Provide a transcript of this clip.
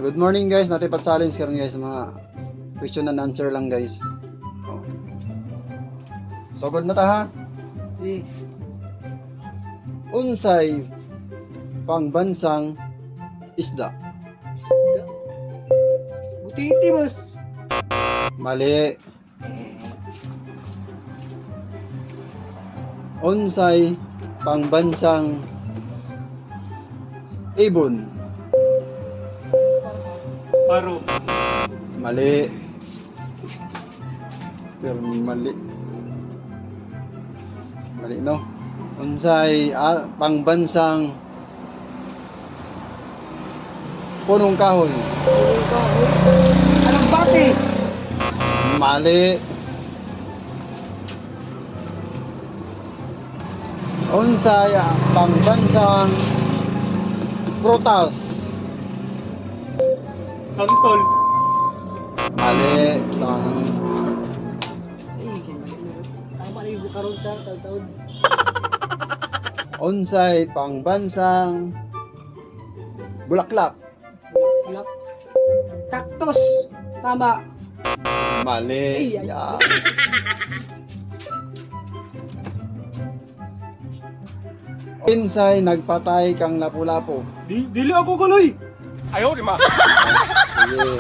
Good morning guys, natin pat-challenge karon guys mga question and answer lang guys. Oh. So good na ta ha. Unsay pangbansang isda? Butiti, boss. Mali. Unsay pangbansang ibon? Paro. Mali. Pero mali. Mali no. Unsay pangbansang punong kahoy? Anong bati? Mali. Unsay pangbansang prutas? Santol. Mali. Tama na yung karoon ta, taon. Unsay pangbansang bulaklak? Black. Cactus. Tama. Mali. Ay, ay. Yeah. Unsay nagpatay kang lapu-lapu? Dili ako kaloy. Sige.